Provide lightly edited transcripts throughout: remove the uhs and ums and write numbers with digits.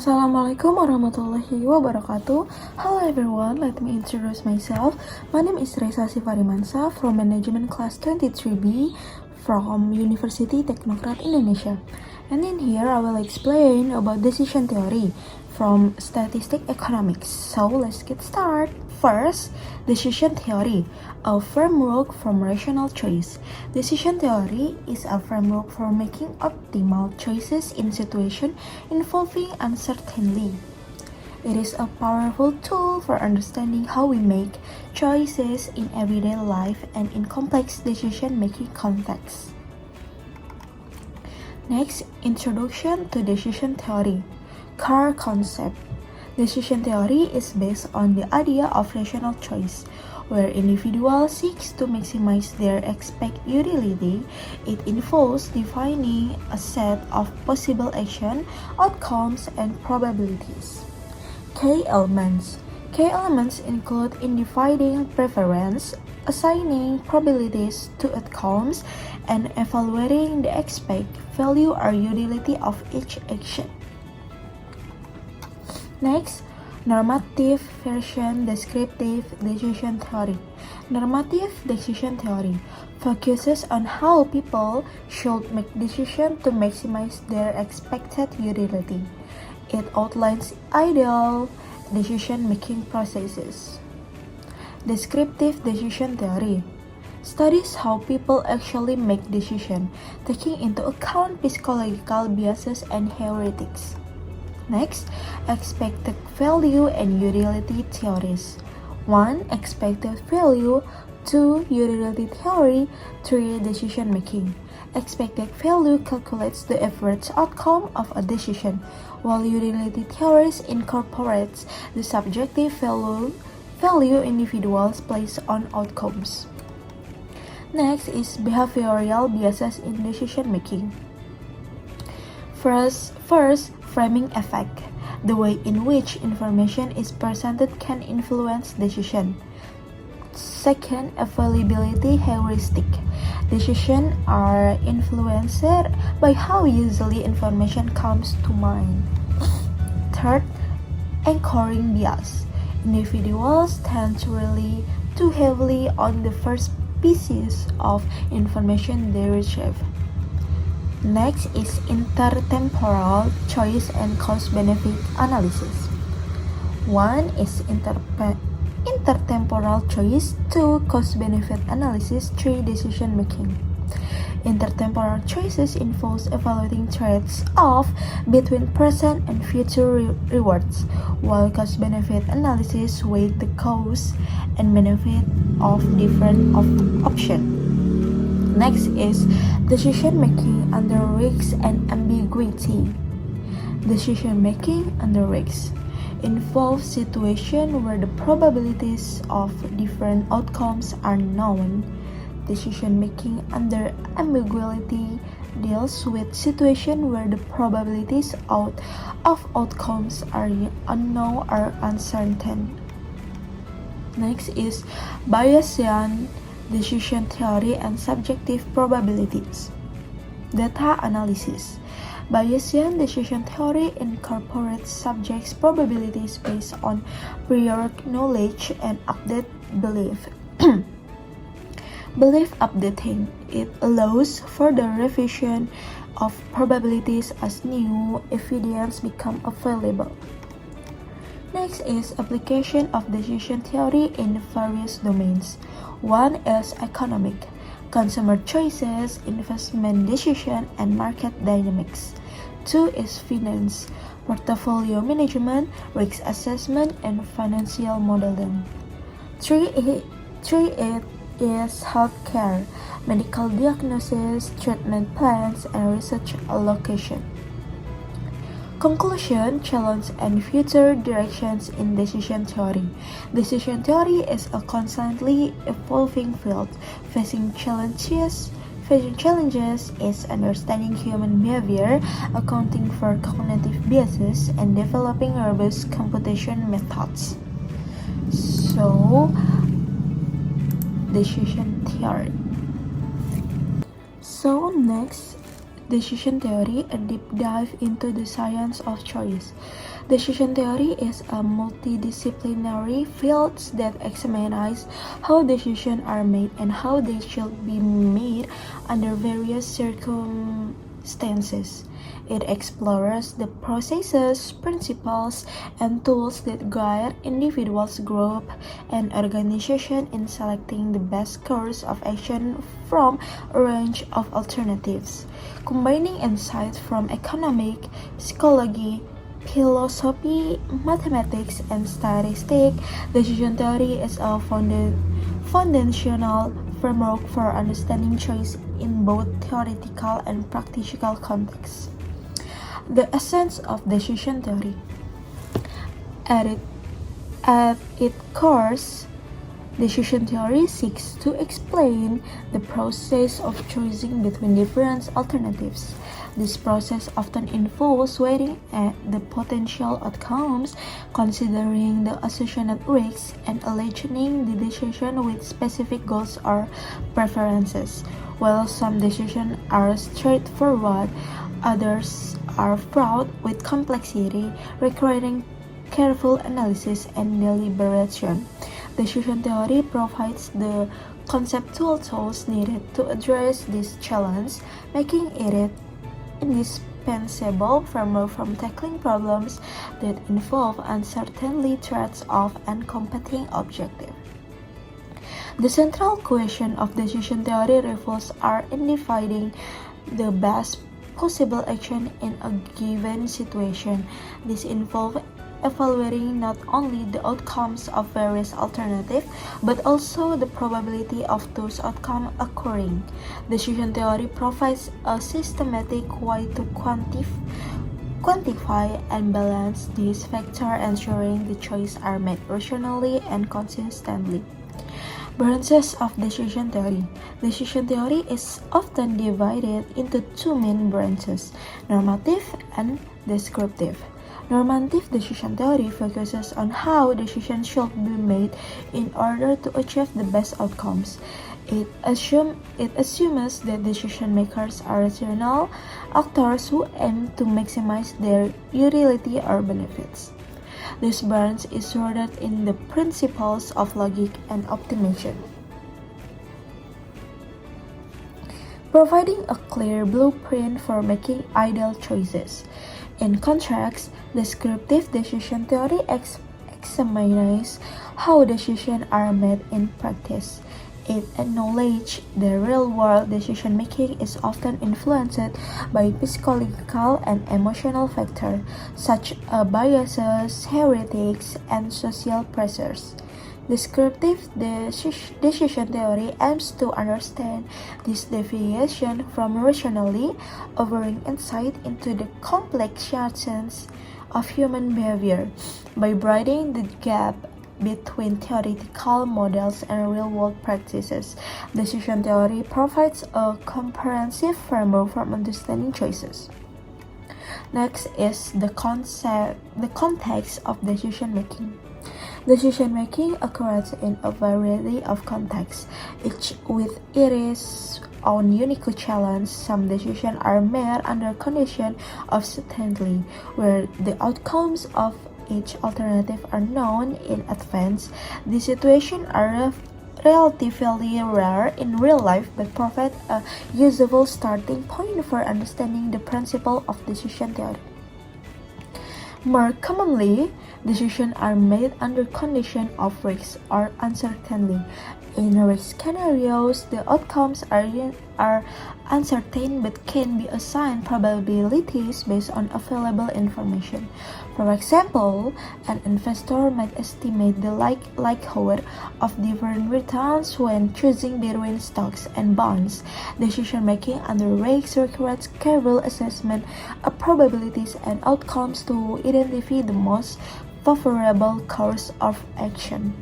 Assalamualaikum warahmatullahi wabarakatuh. Hello everyone, let me introduce myself. My name is Reza Sifarimansa from Management Class 23B from University Technocrat Indonesia. And in here I will explain about decision theory from statistic economics. So let's get started. First, decision theory, a framework from rational choice. Decision theory is a framework for making optimal choices in situations involving uncertainty. It is a powerful tool for understanding how we make choices in everyday life and in complex decision-making contexts. Next, introduction to decision theory. Core concept. Decision theory is based on the idea of rational choice, where individuals seek to maximize their expected utility. It involves defining a set of possible action, outcomes, and probabilities. Key elements. Key elements include individual preference, assigning probabilities to outcomes, and evaluating the expected value or utility of each action. Next, normative versus descriptive decision theory. Normative decision theory focuses on how people should make decisions to maximize their expected utility. It outlines ideal decision-making processes. Descriptive decision theory studies how people actually make decisions, taking into account psychological biases and heuristics. Next, expected value and utility theories. 1. Expected value. 2. Utility theory. 3. Decision making. Expected value calculates the average outcome of a decision, while utility theories incorporates the subjective value individuals place on outcomes. Next is behavioral biases in decision making. First, framing effect. The way in which information is presented can influence decision. Second, availability heuristic. Decisions are influenced by how easily information comes to mind. Third, anchoring bias. Individuals tend to rely too heavily on the first pieces of information they receive. Next is intertemporal choice and cost-benefit analysis. 1 is intertemporal choice. 2. Cost-benefit analysis. 3. Decision making. Intertemporal choices involves evaluating trades-off between present and future rewards, while cost-benefit analysis weighs the cost and benefit of different options. Next is decision-making under risks and ambiguity. Decision-making under risks involves situations where the probabilities of different outcomes are known. Decision-making under ambiguity deals with situations where the probabilities of outcomes are unknown or uncertain. Next is Bayesian decision theory and subjective probabilities. Data analysis. Bayesian decision theory incorporates subjects' probabilities based on prior knowledge and update belief. Belief updating. It allows further revision of probabilities as new evidence becomes available. Next is application of decision theory in various domains. 1 is economic, consumer choices, investment decision, and market dynamics. 2 is finance, portfolio management, risk assessment, and financial modeling. 3 is healthcare, medical diagnosis, treatment plans, and research allocation. Conclusion, challenge, and future directions in decision theory. Decision theory is a constantly evolving field. Facing challenges is understanding human behavior, accounting for cognitive biases, and developing robust computation methods. So, decision theory. So next, decision theory, a deep dive into the science of choice. Decision theory is a multidisciplinary field that examines how decisions are made and how they should be made under various circumstances. It explores the processes, principles, and tools that guide individuals, groups, and organizations in selecting the best course of action from a range of alternatives. Combining insights from economic, psychology, philosophy, mathematics, and statistics, decision theory is a foundational framework for understanding choice in both theoretical and practical contexts. The essence of decision theory. At its core, decision theory seeks to explain the process of choosing between different alternatives. This process often involves weighing the potential outcomes, considering the associated risks, and aligning the decision with specific goals or preferences. While some decisions are straightforward, others are fraught with complexity, requiring careful analysis and deliberation. Decision theory provides the conceptual tools needed to address this challenge, making it indispensable framework for tackling problems that involve uncertainty, trade-off, and competing objectives. The central question of decision theory revolves in defining the best possible action in a given situation. This involves evaluating not only the outcomes of various alternatives, but also the probability of those outcomes occurring. Decision theory provides a systematic way to quantify and balance these factors, ensuring the choices are made rationally and consistently. Branches of decision theory. Decision theory is often divided into two main branches, normative and descriptive. Normative decision theory focuses on how decisions should be made in order to achieve the best outcomes. It assumes that decision makers are rational actors who aim to maximize their utility or benefits. This branch is rooted in the principles of logic and optimization, providing a clear blueprint for making ideal choices. In contrast, descriptive decision theory examines how decisions are made in practice. It acknowledges that real-world decision-making is often influenced by psychological and emotional factors, such as biases, heuristics, and social pressures. Descriptive decision theory aims to understand this deviation from rationally, offering insight into the complex patterns of human behavior. By bridging the gap between theoretical models and real-world practices, decision theory provides a comprehensive framework for understanding choices. Next is the context of decision-making. Decision-making occurs in a variety of contexts, each with its own unique challenge. Some decisions are made under conditions of certainty, where the outcomes of each alternative are known in advance. These situations are relatively rare in real life, but provide a useful starting point for understanding the principle of decision theory. More commonly, decisions are made under conditions of risk or uncertainty. In risk scenarios, the outcomes are uncertain but can be assigned probabilities based on available information. For example, an investor might estimate the likelihood of different returns when choosing between stocks and bonds. Decision-making under risk requires careful assessment of probabilities and outcomes to identify the most favorable course of action.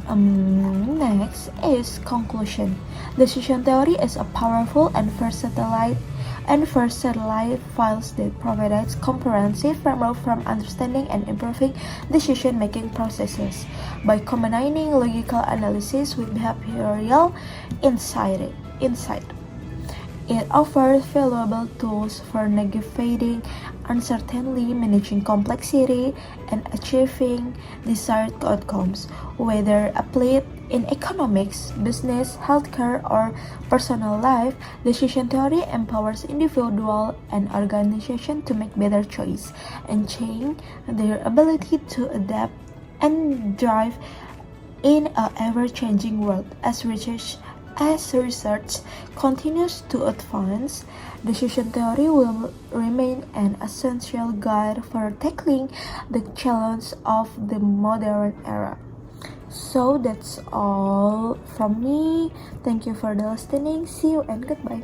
Next is conclusion. Decision theory is a powerful and versatile field that provides comprehensive framework for understanding and improving decision-making processes by combining logical analysis with behavioral insight. It offers valuable tools for navigating uncertainty, managing complexity, and achieving desired outcomes, whether applied in economics, business, healthcare, or personal life. Decision theory empowers individuals and organizations to make better choices and change their ability to adapt and thrive in an ever-changing world. As research continues to advance, decision theory will remain an essential guide for tackling the challenge of the modern era. So that's all from me. Thank you for the listening. See you and goodbye.